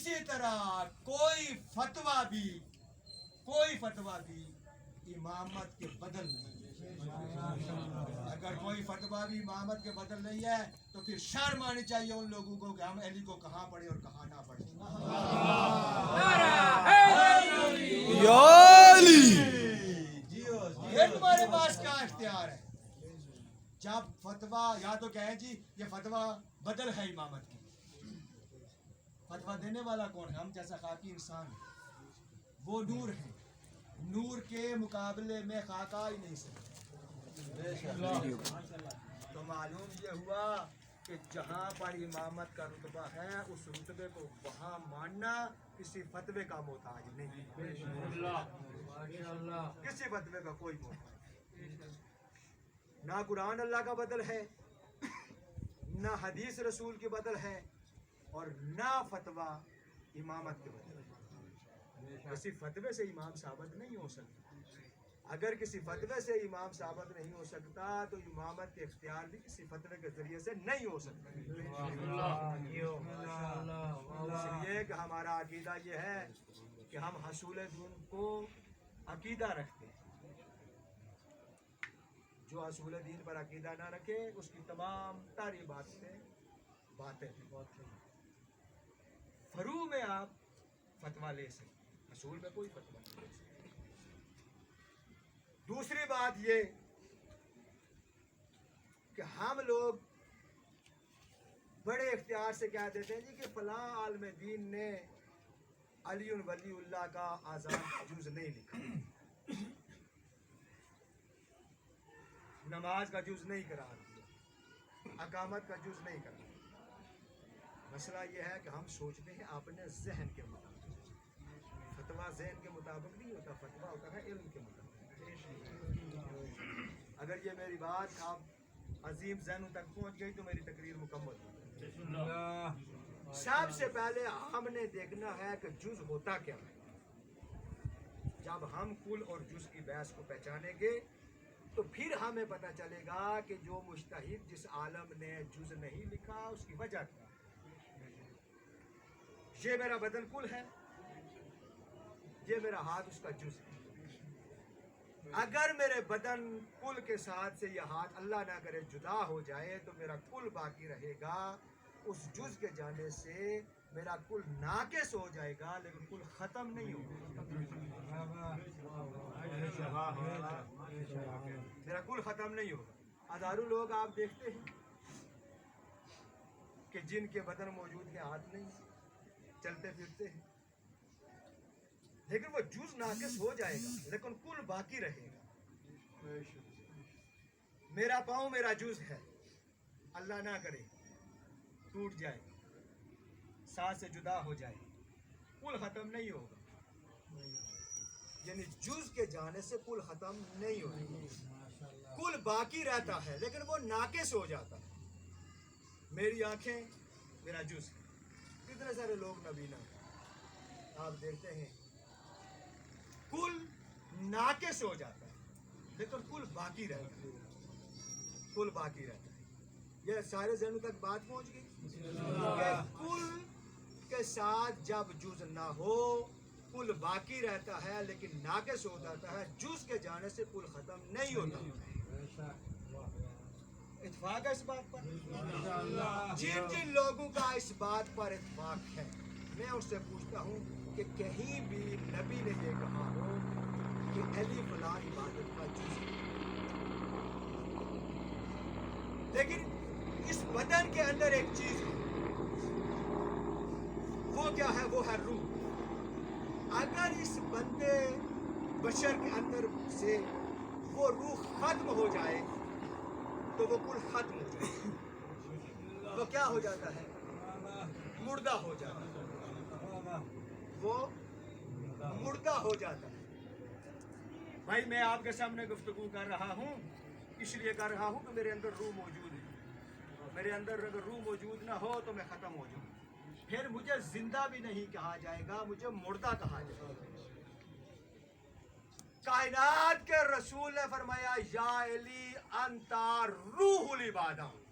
اسی طرح کوئی فتویٰ بھی امامت کے بدل نہیں ہے۔ اگر کوئی فتویٰ بھی امامت کے بدل نہیں ہے تو پھر شرم آنی چاہیے ان لوگوں کو کہ ہم علی کو کہاں پڑھیں اور کہاں نہ پڑھیں۔ یہ تمہارے پاس کیا اختیار ہے؟ جب فتویٰ یا تو کہیں جی یہ فتویٰ بدل ہے امامت کی، فتویٰ دینے والا کون ہے؟ ہم جیسا خاکی انسان ہے، وہ نور ہے، نور کے مقابلے میں خاکہ ہی نہیں سکتے۔ تو معلوم یہ ہوا کہ جہاں پر امامت کا رتبہ ہے اس رتبے کو وہاں ماننا کسی فتوے کا محتاج نہیں، کسی فتوے کا کوئی محتاج، نہ قرآن اللہ کا بدل ہے، نہ حدیث رسول کی بدل ہے، اور نہ فتویٰ امامت کے بدل ہے۔ کسی فتوے سے امام ثابت نہیں ہو سکتا۔ اگر کسی فتوے سے امام ثابت نہیں ہو سکتا تو امامت کے اختیار بھی کسی فتوے کے ذریعے سے نہیں ہو سکتا۔ اس لیے کہ ہمارا عقیدہ یہ ہے کہ ہم حصول دین کو عقیدہ رکھتے ہیں، جو حصول دین پر عقیدہ نہ رکھے اس کی تمام تاری باتیں باطل ہیں۔ فروع میں آپ فتویٰ لے سکتے، حصول میں کوئی فتویٰ نہیں لے سکتے۔ دوسری بات یہ کہ ہم لوگ بڑے اختیار سے کہہ دیتے ہیں جی کہ فلاں عالم دین نے علی ولی اللہ کا آزان جز نہیں لکھا، نماز کا جز نہیں قرار دیا، اقامت کا جز نہیں قرار دیا۔ مسئلہ یہ ہے کہ ہم سوچتے ہیں اپنے ذہن کے مطابق، فتویٰ ذہن کے مطابق نہیں ہوتا، فتویٰ ہوتا ہے علم کے مطابق۔ اگر یہ میری بات آپ عظیم ذہنوں تک پہنچ گئی تو میری تقریر مکمل ہو۔ سب سے پہلے ہم نے دیکھنا ہے کہ جز ہوتا کیا ہے۔ جب ہم کل اور جز کی بحث کو پہچانیں گے تو پھر ہمیں پتہ چلے گا کہ جو مجتہد جس عالم نے جز نہیں لکھا اس کی وجہ کیا ہے۔ یہ میرا بدن کل ہے، یہ میرا ہاتھ اس کا جز ہے۔ اگر میرے بدن کل کے ساتھ سے یہ ہاتھ اللہ نہ کرے جدا ہو جائے تو میرا کل باقی رہے گا، اس جز کے جانے سے میرا کل ناقص ہو جائے گا لیکن کل ختم نہیں ہوگا۔ میرا کل ختم نہیں ہوگا۔ ہزاروں لوگ آپ دیکھتے ہیں کہ جن کے بدن موجود ہیں، ہاتھ نہیں، چلتے پھرتے ہیں، لیکن وہ جز ناقص ہو جائے گا لیکن کل باقی رہے گا۔ میرا پاؤں میرا جز ہے، اللہ نہ کرے ٹوٹ جائے، ساتھ سے جدا ہو جائے، کل ختم نہیں ہوگا۔ یعنی جز کے جانے سے کل ختم نہیں ہوگا، کل باقی رہتا ہے لیکن وہ ناقص ہو جاتا ہے۔ میری آنکھیں میرا جز ہے، کتنے سارے لوگ نبینا آپ دیکھتے ہیں کل ناقص ہو جاتا ہے لیکن کل باقی رہتا ہے، کل باقی رہتا ہے۔ یہ سارے ذہنوں تک بات پہنچ گئی کہ کل کے ساتھ جب جز نہ ہو کل باقی رہتا ہے لیکن ناقص ہو جاتا ہے، جز کے جانے سے کل ختم نہیں ہوتا۔ اتفاق ہے اس بات پر؟ جن جن لوگوں کا اس بات پر اتفاق ہے میں ان سے پوچھتا ہوں کہ کہیں بھی نبی نے یہ کہا ہو کہ علی فلاں عبادت کا جز ہے؟ لیکن اس بدن کے اندر ایک چیز ہے، وہ کیا ہے؟ وہ ہے روح۔ اگر اس بندے بشر کے اندر سے وہ روح ختم ہو جائے تو وہ کل ختم ہو جائے، وہ کیا ہو جاتا ہے؟ مردہ ہو جاتا ہے، وہ مردہ ہو جاتا ہے۔ بھائی میں آپ کے سامنے گفتگو کر رہا ہوں، اس لیے کر رہا ہوں کہ میرے اندر روح موجود ہے۔ میرے اندر اگر روح موجود نہ ہو تو میں ختم ہو جاؤں، پھر مجھے زندہ بھی نہیں کہا جائے گا، مجھے مردہ کہا جائے گا۔ کائنات کے رسول نے فرمایا یا علی انتا روح العبادہ،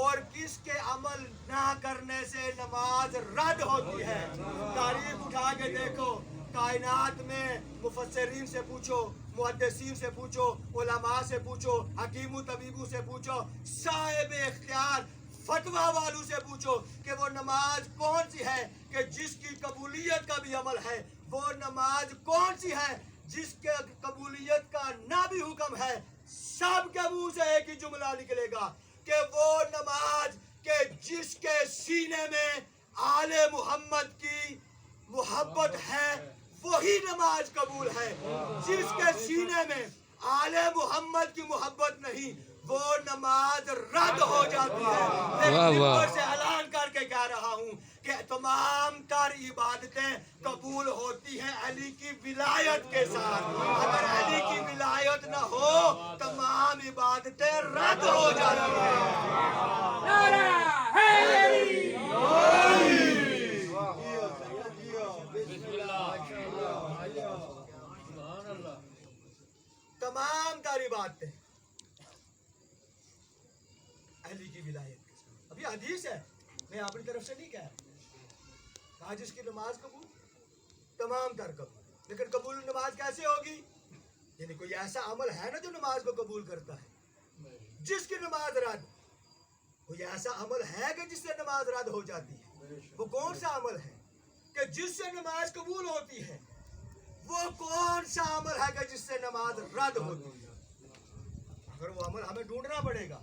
اور کس کے عمل نہ کرنے سے نماز رد ہوتی ہے. تاریخ اٹھا کے دیکھو, کائنات میں مفسرین سے پوچھو, محدثین سے پوچھو, علماء سے پوچھو, حکیم و طبیبوں سے پوچھو, صاحب اختیار فتویٰ والوں سے پوچھو کہ وہ نماز کون سی ہے کہ جس کی قبولیت کا بھی عمل ہے, وہ نماز کون سی ہے جس کے قبولیت کا نہ بھی حکم ہے. سب کے منہ سے ایک ہی جملہ نکلے گا کہ وہ نماز کہ جس کے سینے میں آل محمد کی محبت ہے وہی نماز قبول ہے. جس کے سینے میں آل محمد کی محبت نہیں وہ نماز رد ہو جاتی ہے. لیکن ممبر سے اعلان کر کے کہہ رہا ہوں کہ تمام تر عبادتیں قبول ہوتی ہیں علی کی ولایت کے ساتھ. اگر علی کی ولایت نہ ہو تمام عبادتیں رد ہو جاتی ہیں. تمام تاری باتیں علی کی ولایت کے ساتھ. ابھی حدیث ہے, میں اپنی طرف سے نہیں کہہ رہا. کہا جس کی نماز قبول تمام تر قبول. لیکن قبول نماز کیسے ہوگی؟ یعنی کوئی ایسا عمل ہے نا جو نماز کو قبول کرتا ہے. جس کی نماز رد, کوئی ایسا عمل ہے کہ جس سے نماز رد ہو جاتی ہے. وہ کون سا عمل ہے کہ جس سے نماز قبول ہوتی ہے؟ وہ کون سا عمل ہے کہ جس سے نماز رد ہوتی ہے؟ اگر وہ عمل ہمیں ڈھونڈنا پڑے گا.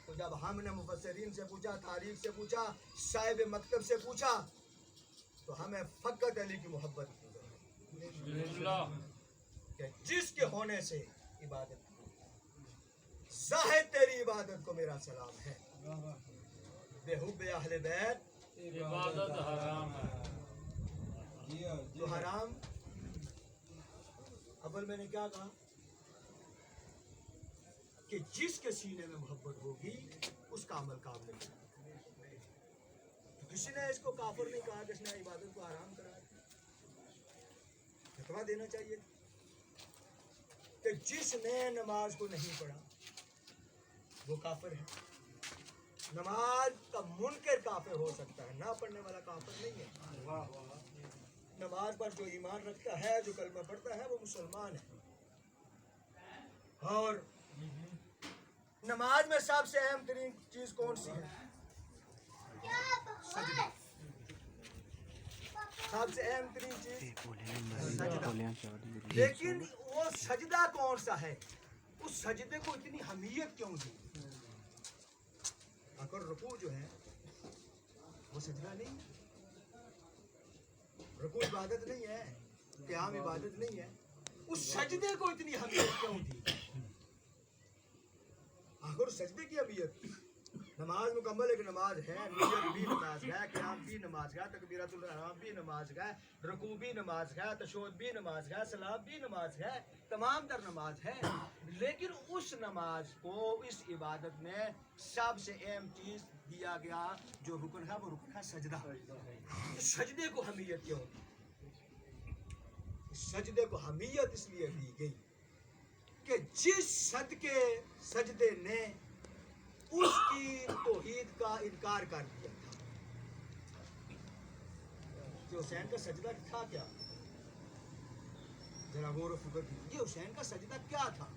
تو جب ہم نے مفسرین سے پوچھا, تاریخ سے پوچھا, صاحب مکتب سے پوچھا, تو ہمیں فقط علی کی محبت کہ جس کے ہونے سے عبادت, زاہد تیری عبادت کو میرا سلام ہے. بے حب اہل بیت عبادت حرام ہے. تو حرام اول میں نے کیا کہا کہ جس کے سینے میں محبت ہوگی اس کا عمل قابل ہے. کسی نے اس کو کافر نہیں کہا کہ اس نے عبادت کو حرام کرا. فتویٰ دینا چاہیے کہ جس نے نماز کو نہیں پڑھا وہ کافر ہے. نماز کا منکر کافر ہو سکتا ہے, نہ پڑھنے والا کافر نہیں ہے. نماز پر جو ایمان رکھتا ہے, جو کلمہ پڑھتا ہے, وہ مسلمان ہے. اور نماز میں سب سے اہم ترین چیز کون سی ہے؟ سجدہ. سب سے اہم ترین چیز سجدہ. لیکن وہ سجدہ کون سا ہے؟ اس سجدے کو اتنی اہمیت کیوں دی؟ اگر رکوع جو ہے وہ سجدہ نہیں, رکوع عبادت نہیں ہے, قیام عبادت نہیں ہے, اس سجدے کو اتنی اہمیت کیوں دی؟ آخر سجدے کی اہمیت, نماز مکمل ایک نماز ہے, نیت بھی نماز ہے, قیام بھی نماز ہے, تکبیرۃ الاحرام بھی نماز ہے, رکوع بھی نماز ہے, تشہد بھی نماز ہے, سلام بھی نماز ہے, تمام تر نماز ہے. لیکن اس نماز کو, اس عبادت میں سب سے اہم چیز دیا گیا جو رکن ہے, وہ رکن ہے سجدہ. سجدے کو اہمیت کیوں دی؟ سجدے کو اہمیت اس لیے دی گئی کہ جس سجدے نے اس کی توحید کا انکار کر دیا تھا. کہ حسین کا سجدہ تھا کیا؟ ذرا غور و فکر کیجیے, حسین کا سجدہ کیا تھا؟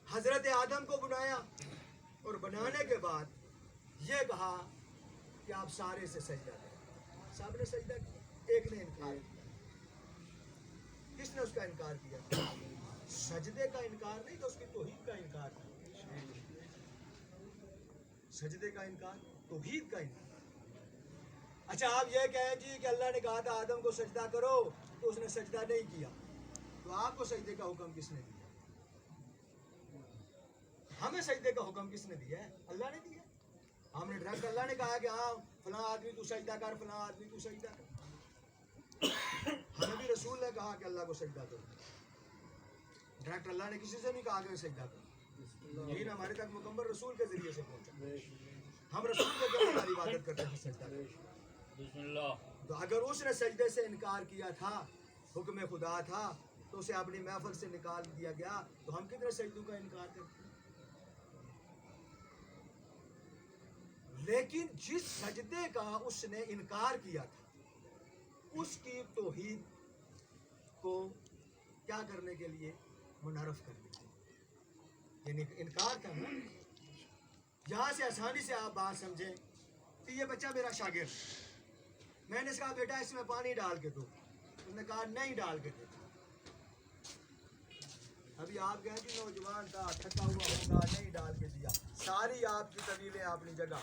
حضرت آدم کو بنایا اور بنانے کے بعد یہ کہا کہ آپ سارے سے سجدہ کریں. سب نے سجدہ کیا, ایک نے انکار کیا. کس نے اس کا انکار کیا؟ سجدے کا انکار نہیں تھا, اس کی توحید کا انکار تھا. سجدے کا انکار, توحید کا انکار. اچھا آپ یہ کہیں جی کہ اللہ نے کہا تھا آدم کو سجدہ کرو تو اس نے سجدہ نہیں کیا, تو آپ کو سجدے کا حکم کس نے دیا؟ ہمیں سجدے کا حکم کس نے دیا ہے؟ اللہ نے دیا. ہم نے ڈائریکٹ اللہ نے کہا کہ ہاں فلاں آدمی تو سجدہ کر, فلاں آدمی تو سجدہ کر. ہمیں بھی رسول نے کہا کہ اللہ کو سجدہ کرو. ڈائریکٹ اللہ نے کسی سے نہیں کہا کہ سجدہ کرو. یہی ہمارے تک مکمل رسول کے ذریعے سے پہنچا. ہم رسول کے ذریعے ہماری عبادت کرتے ہیں سجدہ کرو. تو اگر اس نے سجدے سے انکار کیا تھا, حکم خدا تھا, تو اسے اپنی محفل سے نکال دیا گیا, تو ہم کتنے سجدوں کا انکار کرتے ہیں؟ لیکن جس سجدے کا اس نے انکار کیا تھا اس کی توحید کو کیا کرنے کے لیے منحرف کرنے کے لیے، یعنی انکار کرنا. یہاں سے آسانی سے آپ بات سمجھیں کہ یہ بچہ میرا شاگرد، میں نے اس کہا بیٹا اس میں پانی ڈال کے دو، انہوں نے کہا نہیں ڈال کے دیتا. ابھی آپ کہیں کہ نوجوان تھا تھکا ہوا ہوگا نہیں ڈال کے دیا، ساری آپ کی طویلیں اپنی جگہ،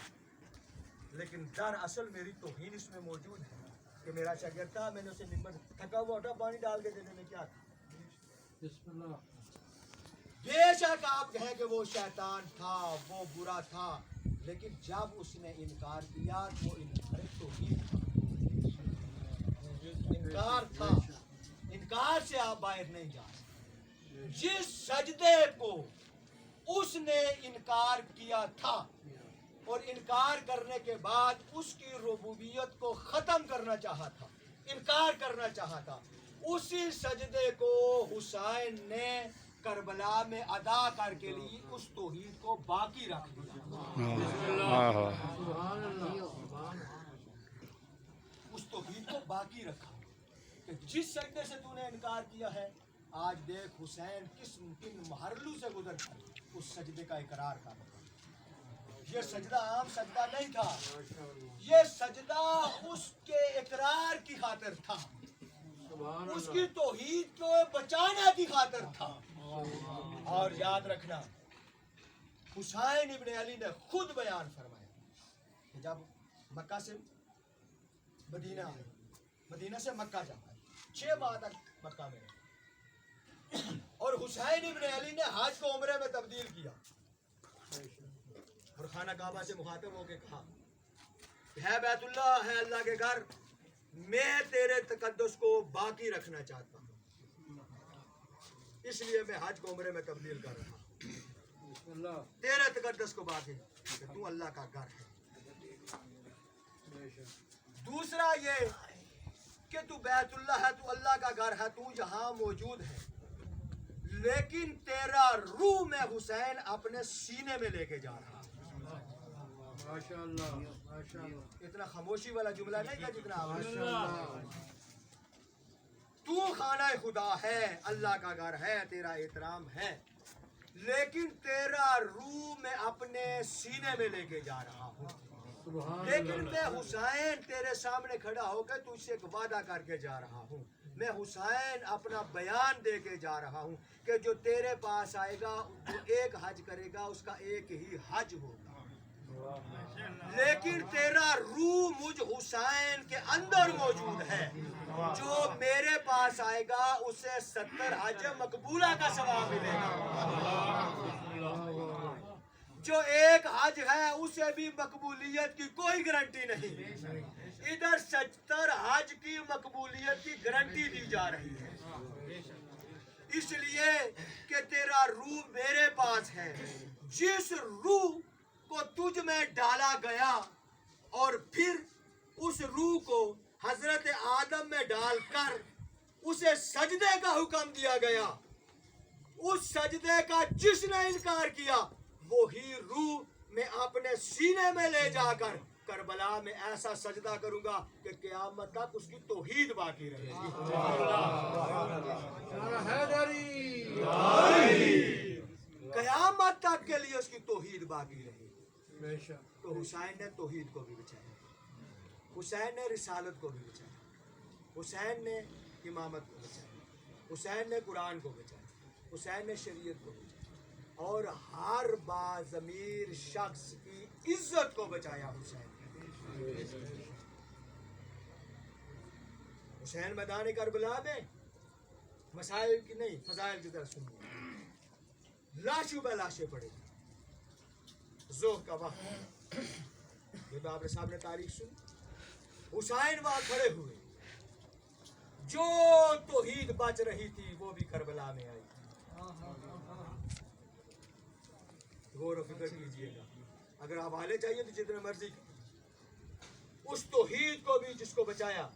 لیکن در اصل میری توہین اس میں موجود ہے کہ میرا شاگرد تھا، میں نے اسے نعمت تھکا ہوا اٹھا پانی ڈال کے دینے میں کیا تھا. بسم اللہ. بے شک آپ کہیں کہ وہ شیطان تھا وہ برا تھا، لیکن جب اس نے انکار کیا تو انکار توحید تھا، انکار تھا، انکار سے آپ باہر نہیں جا سکتے. جس سجدے کو اس نے انکار کیا تھا اور انکار کرنے کے بعد اس کی ربوبیت کو ختم کرنا چاہا تھا، انکار کرنا چاہا تھا، اسی سجدے کو حسین نے کربلا میں ادا کر کے لیے اس توحید کو باقی رکھ دیا، اس توحید کو باقی رکھا کہ جس سجدے سے تو نے انکار کیا ہے، آج دیکھ حسین کن محرلوں سے گزر کر اس سجدے کا اقرار کر رہا. یہ سجدہ عام سجدہ نہیں تھا، یہ سجدہ اس کے اقرار کی خاطر تھا، اس کی توحید کو بچانے کی خاطر تھا. اور یاد رکھنا حسین ابن علی نے خود بیان فرمایا کہ جب مکہ سے مدینہ آئے، مدینہ سے مکہ جانا 6 ماہ تک مکہ میں رہے، اور حسین ابن علی نے حج کو عمرے میں تبدیل کیا اور خانہ کعبہ سے مخاطب ہو کے کہا ہے بیت اللہ، ہے اللہ کے گھر، میں تیرے تقدس کو باقی رکھنا چاہتا ہوں، اس لیے میں حج کو عمرے میں تبدیل کر رہا ہوں، تیرے تقدس کو باقی، کہ تو اللہ کا گھر ہے. دوسرا یہ کہ تو بیت اللہ ہے، تو اللہ کا گھر ہے، تو یہاں موجود ہے، لیکن تیرا روح میں حسین اپنے سینے میں لے کے جا رہا. اتنا خاموشی والا جملہ نہیں تھا جتنا تو خانہ خدا ہے، اللہ کا گھر ہے، تیرا احترام ہے، لیکن تیرا روح میں اپنے سینے میں لے کے جا رہا ہوں. لیکن میں حسین تیرے سامنے کھڑا ہو کے تجھ سے ایک وعدہ کر کے جا رہا ہوں، میں حسین اپنا بیان دے کے جا رہا ہوں کہ جو تیرے پاس آئے گا جو ایک حج کرے گا اس کا ایک ہی حج ہوگا، لیکن تیرا روح مجھ حسین کے اندر موجود ہے، جو میرے پاس آئے گا اسے 70 حج مقبولہ کا ثواب ملے گا، جو ایک حج ہے اسے بھی مقبولیت کی کوئی گارنٹی نہیں، ادھر 70 حج کی مقبولیت کی گارنٹی دی جا رہی ہے، اس لیے کہ تیرا روح میرے پاس ہے. جس روح کو تجھ میں ڈالا گیا اور پھر اس روح کو حضرت آدم میں ڈال کر اسے سجدے کا حکم دیا گیا، اس سجدے کا جس نے انکار کیا وہی روح میں اپنے سینے میں لے جا کر کربلا میں ایسا سجدہ کروں گا کہ قیامت تک اس کی توحید باقی رہے گی. قیامت تک کے لیے اس کی توحید باقی رہے گی. تو حسین نے توحید کو بھی بچایا، حسین نے رسالت کو بھی بچایا، حسین نے امامت کو بچایا، حسین نے قرآن کو بچایا، حسین نے شریعت کو بچایا، اور ہر باضمیر شخص کی عزت کو بچایا حسین. حسین میدان کربلا میں مسائل کی نہیں فضائل کی طرف سنیے، لاشوں پہ لاشیں پڑے گی، ظہر کا وقت، یہ تو آپ نے سامنے تاریخ سنی، حسین وہاں کھڑے ہوئے، جو توحید بچ رہی تھی وہ بھی کربلا میں آئی. غور و فکر کیجئے گا، اگر حوالے چاہیے تو جتنے مرضی، اس توحید کو بھی جس کو بچایا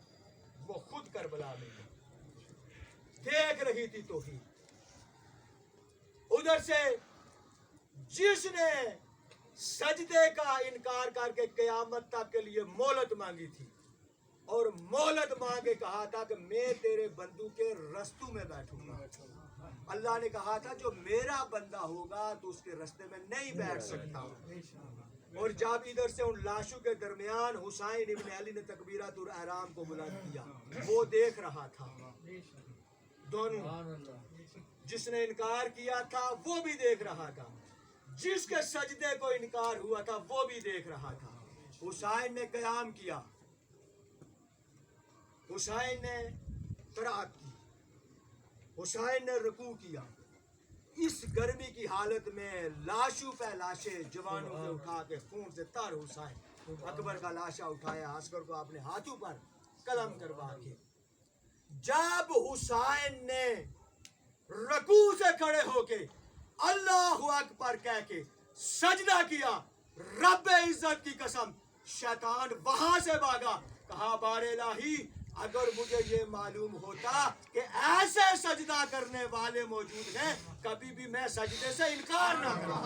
وہ خود کربلا میں دیکھ رہی تھی توحید. ادھر سے جس نے سجدے کا انکار کر کے قیامت تک کے لیے مہلت مانگی تھی اور مہلت مانگے کہا تھا کہ میں تیرے بندوں کے رستوں میں بیٹھوں گا. اللہ نے کہا تھا جو میرا بندہ ہوگا تو اس کے رستے میں نہیں بیٹھ سکتا. اور جب ادھر سے ان لاشوں کے درمیان حسین ابن علی نے تکبیرات الاحرام کو بلند کیا, وہ دیکھ رہا تھا. دونوں, جس نے انکار کیا تھا وہ بھی دیکھ رہا تھا, جس کے سجدے کو انکار ہوا تھا وہ بھی دیکھ رہا تھا. حسین نے قیام کیا, حسین نے قرات کی, حسین نے رکوع کیا. اس گرمی کی حالت میں لاشوں پہ لاشیں جوانوں سے اٹھا کے خون سے تر حسین اکبر کا لاشا اٹھایا, عسکر کو اپنے ہاتھوں پر قلم کروا کے جب حسین نے رکوع سے کھڑے ہو کے اللہ اکبر کہہ کے سجدہ کیا, رب عزت کی قسم شیطان وہاں سے بھاگا. کہا بار الہی اگر مجھے یہ معلوم ہوتا کہ ایسے سجدہ کرنے والے موجود ہیں کبھی بھی میں سجدے سے انکار نہ کرتا.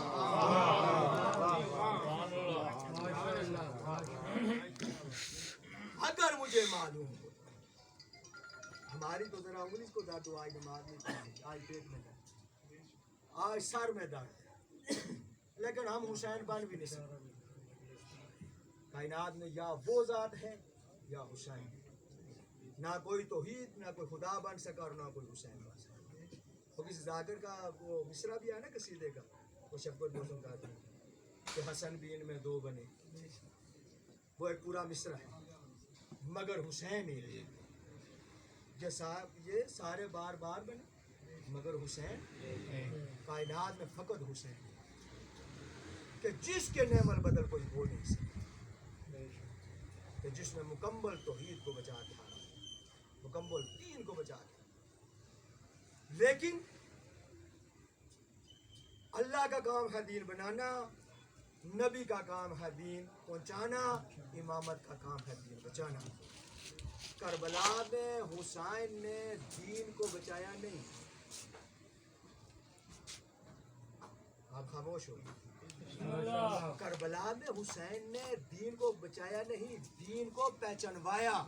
اگر مجھے معلوم ہوتا. ہماری تو ذرا انگلی کو درد ہو, آج نماز نہیں پڑھی, آج پیٹ میں درد, آج سر میں درد, لیکن ہم حسین بن بھی نہیں سکتے. کائنات میں یا وہ ذات ہے یا حسین. نہ کوئی توحید, نہ کوئی خدا بن سکا اور نہ کوئی حسین بن سکا. وہ کسی ذاکر کا وہ مصرع بھی ہے نا قصیدے کا, وہ شفقت دوستوں کا ہے کہ حسن بھی ان میں دو بنے, وہ ایک پورا مصرع ہے, مگر حسین ہی یہ سارے بار بار بنے مگر حسین. کائنات میں فقط حسین کہ جس کے نعم البدل کوئی ہو نہیں سکتا, کہ جس نے مکمل توحید کو بچا دیا, مکمل دین کو بچا دیا. لیکن اللہ کا کام ہے دین بنانا, نبی کا کام ہے دین پہنچانا, امامت کا کام ہے دین بچانا. کربلا میں حسین نے دین کو بچایا نہیں. آپ خاموش ہو. کربلا میں حسین نے دین کو بچایا نہیں, دین کو پہچانوایا.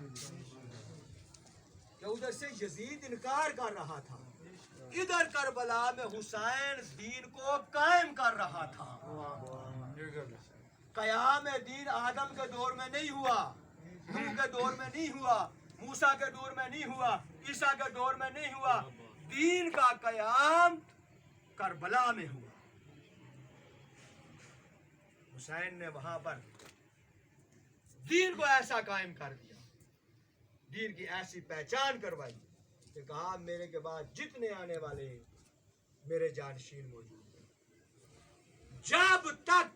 کہ ادھر سے یزید انکار کر رہا تھا, ادھر کربلا میں حسین دین کو قائم کر رہا تھا. قیام دین آدم کے دور میں نہیں ہوا, نوح کے دور میں نہیں ہوا, موسیٰ کے دور میں نہیں ہوا, عیسیٰ کے دور میں نہیں ہوا. دین کا قیام کربلا میں ہوا. حسین نے وہاں پر دین کو ایسا قائم کر دیا, دین کی ایسی پہچان کروائی کہ کہا میرے کے بعد جتنے آنے والے میرے جانشین موجود ہیں. جب تک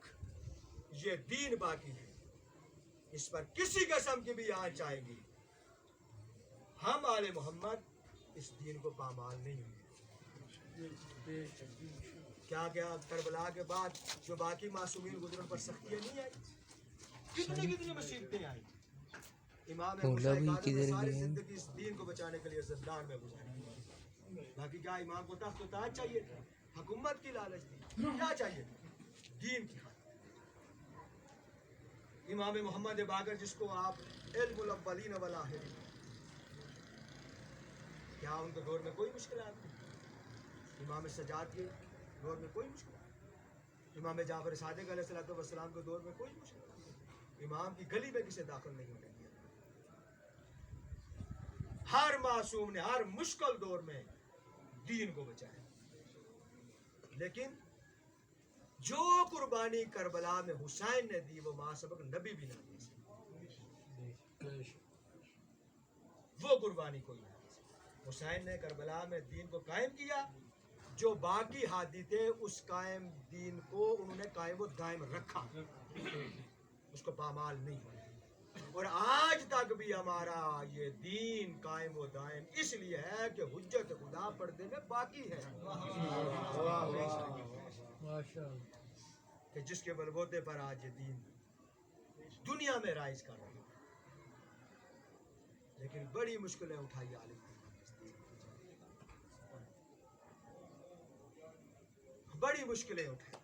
یہ دین باقی ہے اس پر کسی قسم کی بھی آنچ آئے گی, ہم آل محمد اس دین کو پامال نہیں ہوں گے. کیا کربلا کے بعد جو باقی معصومین گزرن پر سختیاں نہیں آئی, کتنی مصیبتیں آئی. امام حسین نے ساری زندگی اس دین کو بچانے کے لیے زندان میں گزاری. باقی کیا امام کو تخت و تاج چاہیے تھا, حکومت کی لالچ تھی, کیا چاہیے تھا؟ دین کی خاطر. امام محمد باقر جس کو آپ علم الاولین والآخرین, کیا ان کے دور میں کوئی مشکلات تھی؟ امام سجاد کے دور میں کوئی مشکلات, امام جعفر صادق علیہ السلام کے دور میں کوئی مشکلات, امام کی گلی میں کسے داخل نہیں ہونے دیا. ہر معصوم نے ہر مشکل دور میں دین کو بچایا. لیکن جو قربانی کربلا میں حسین نے دی وہ ماں سبق نبی بھی نہ دے سکے. وہ قربانی کوئی نہ دے سکے. حسین نے کربلا میں دین کو قائم کیا, جو باقی ہادی تھے اس قائم دین کو انہوں نے قائم و دائم رکھا, اس کو پامال نہیں ہوا. اور آج تک بھی ہمارا یہ دین قائم و دائم اس لیے ہے کہ حجت خدا پردے میں باقی ہے, کہ جس کے بلبوتے پر آج یہ دین دنیا میں رائج کر رہا ہے. لیکن بڑی مشکلیں اٹھائی عالم, بڑی مشکلیں اٹھائی.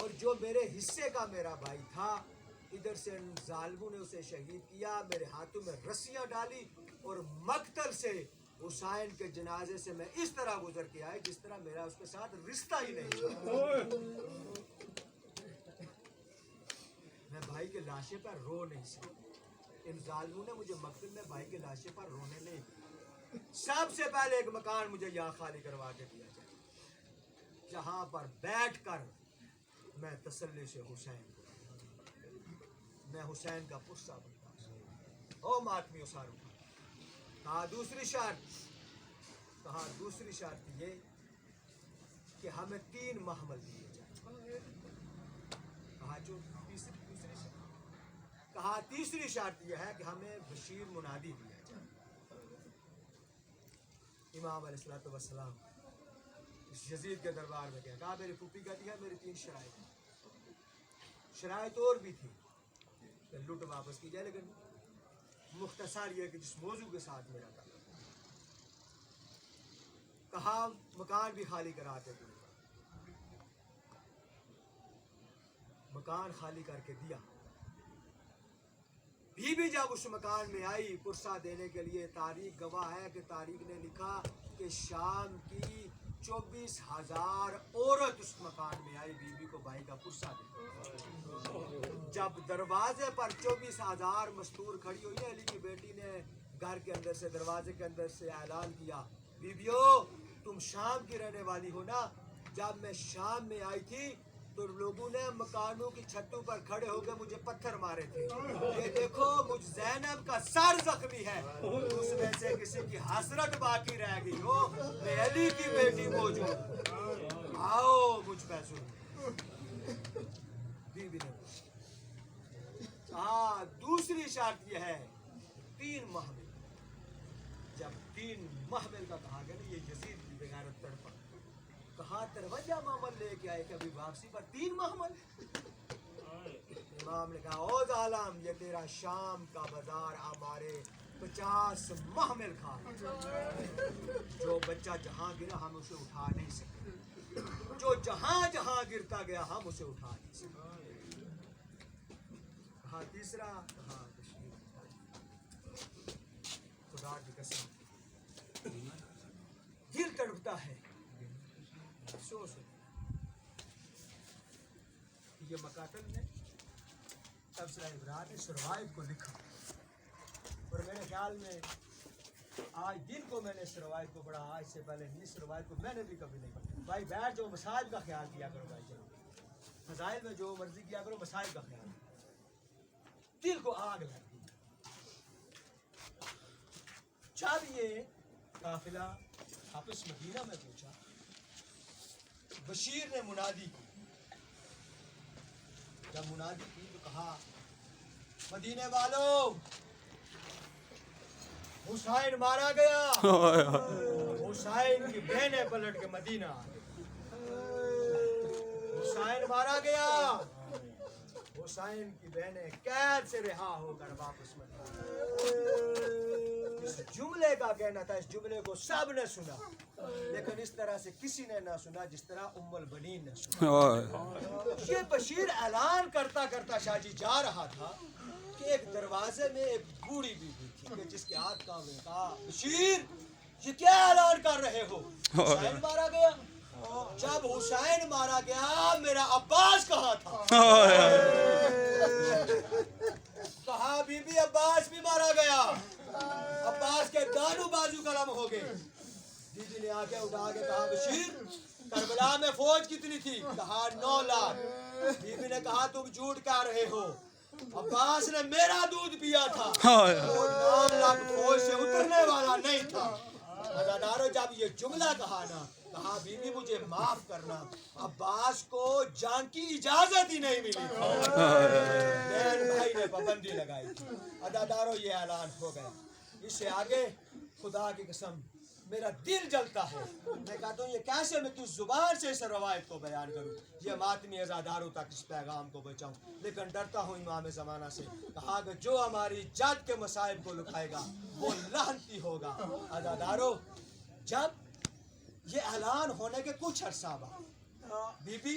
اور جو میرے حصے کا میرا بھائی تھا ادھر سے ان ظالموں نے اسے شہید کیا, میرے ہاتھوں میں رسیاں ڈالی اور مقتل سے حسین کے جنازے سے میں اس طرح گزر کے آئے جس طرح میرا اس کے ساتھ رشتہ ہی نہیں تھا. میں بھائی کے لاشے پر رو نہیں سکتا. ان ظالموں نے مجھے مقتل میں بھائی کے لاشے پر رونے نہیں دیا. سب سے پہلے ایک مکان مجھے یہاں خالی کروا کے دیا جائے جہاں پر بیٹھ کر میں تسلی سے حسین کو, میں حسین کا پرسہ بنتا ہوں. او ماتمی اسارو, کہا دوسری شرط یہ کہ ہمیں 3 محمل دیے جائیں. کہا جو تیسری شرط یہ ہے کہ ہمیں بشیر منادی دیا جائے. امام علیہ السلام یزید کے دربار میں گیا, کہا میری پھوپھی کہتی ہے میری 3 شرائط اور بھی تھی کہ لوٹ واپس کی جائے, لیکن مختصر یہ کہ جس موضوع کے ساتھ میرا تھا. کہا مکان بھی خالی کراتے دوں. مکان خالی کر کے دیا. بی بی جب اس مکان میں آئی پرسہ دینے کے لیے, تاریخ گواہ ہے کہ تاریخ نے لکھا کہ شام کی 24,000 عورت اس مکان میں آئی بی بی کو بھائی کا پرسہ دے. جب دروازے پر 24,000 مستور کھڑی ہوئی, علی کی بیٹی نے گھر کے اندر سے دروازے کے اندر سے اعلان کیا, بیبیو تم شام کی رہنے والی ہو نا. جب میں شام میں آئی تھی تو لوگوں نے مکانوں کی چھتوں پر کھڑے ہو کے مجھے پتھر مارے تھے. یہ دیکھو مجھ زینب کا سر زخمی ہے, اس میں سے کسی کی حسرت باقی رہ گئی ہو, میں علی کی بیٹی موجود, آؤ مجھ پہ سنو. بیوی نے کہا دوسری شرط یہ ہے 3 محمل. جب 3 محمل کا کہا گیا نا, یہ یزید کی بغیرت تڑپا, کہا 53 محمل لے کے آئے کہ ابھی واپسی پر 3 محمل. امام نے کہا او ظالم, یہ تیرا شام کا بازار ہمارے 50 محمل کھا, جو بچہ جہاں گرا ہم اسے اٹھا نہیں سکے, جو جہاں گرتا گیا ہم اسے اٹھا نہیں سکے. کہا تیسرا, کہا بشیر. خدا کی قسم دل تڑپتا ہے افسوس ہے. یہ مقاتل نے تبصرہ ابرار نے سروائب کو لکھا, اور میرے خیال میں آج دن کو میں نے سروائب کو پڑھا, آج سے پہلے نہیں سروائب کو میں نے بھی کبھی نہیں پڑھا. بھائی بیٹھ جو مسائل کا خیال کیا کرو بھائی, چلو فضائل میں جو مرضی کیا کرو, مسائل کا خیال. دل کو آگ لگ گئی. جب یہ قافلہ واپس مدینہ میں پہنچا, بشیر نے منادی کی. جب منادی کی تو کہا مدینے والوں حسین مارا گیا. حسین کی بہنیں پلٹ کے مدینہ آ گئی. حسین مارا گیا. حسین کی بہنیں قید سے رہا ہو کر واپس مدینہ. اس جملے کا کہنا تھا, اس جملے کو سب نے سنا, لیکن اس طرح سے کسی نے نہ سنا جس طرح ام البنین نے سنا. یہ بشیر اعلان کرتا کرتا شاہ جی جا رہا تھا کہ ایک دروازے میں ایک بوڑھی بیوی تھی کہ جس کے ہاتھ کام میں کہا بشیر یہ کیا اعلان کر رہے ہو, حسین مارا گیا. جب حسین مارا گیا میرا عباس کہاں تھا. کہا بی بی عباس بھی مارا گیا. عباس کے دانو بازو قلم ہو گئے. جی جی نے آگے اٹھا کے کہا بشیر کربلا میں فوج کتنی تھی, کہا 9 لاکھ. بی بی نے کہا تم جھوٹ کہہ رہے ہو, عباس نے میرا دودھ پیا تھا, 9 لاکھ فوج سے اترنے والا نہیں تھا. عزادارو جب یہ جملہ کہا نا, کہا بی بی مجھے معاف کرنا, عباس کو جان کی اجازت ہی نہیں ملی. بہن بھائی نے پابندی لگائی تھی. عزادارو یہ اعلان ہو گیا. اس سے آگے خدا کی قسم میرا دل جلتا ہے. میں کہتا ہوں یہ کیسے میں کس زبان سے اس روایت کو بیان کروں, یہ ماتمی عزاداروں تک اس پیغام کو پہنچاؤں, لیکن ڈرتا ہوں امام زمانہ سے. کہا کہ جو ہماری جد کے مصائب کو لکھائے گا وہ لعنتی ہوگا. عزاداروں جب یہ اعلان ہونے کے کچھ عرصہ بعد بی بی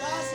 10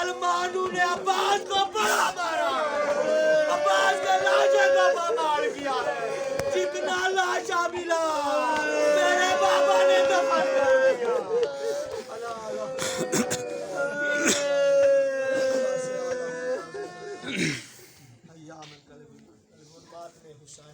مسلمانوں نے عباس کو بڑا مارا ہے، عباس کے لاشیں کو پامال کیا ہے، جتنا لاشا ملا میرے بابا نے دفن کر دیا۔ ایام قلب بات میں حسین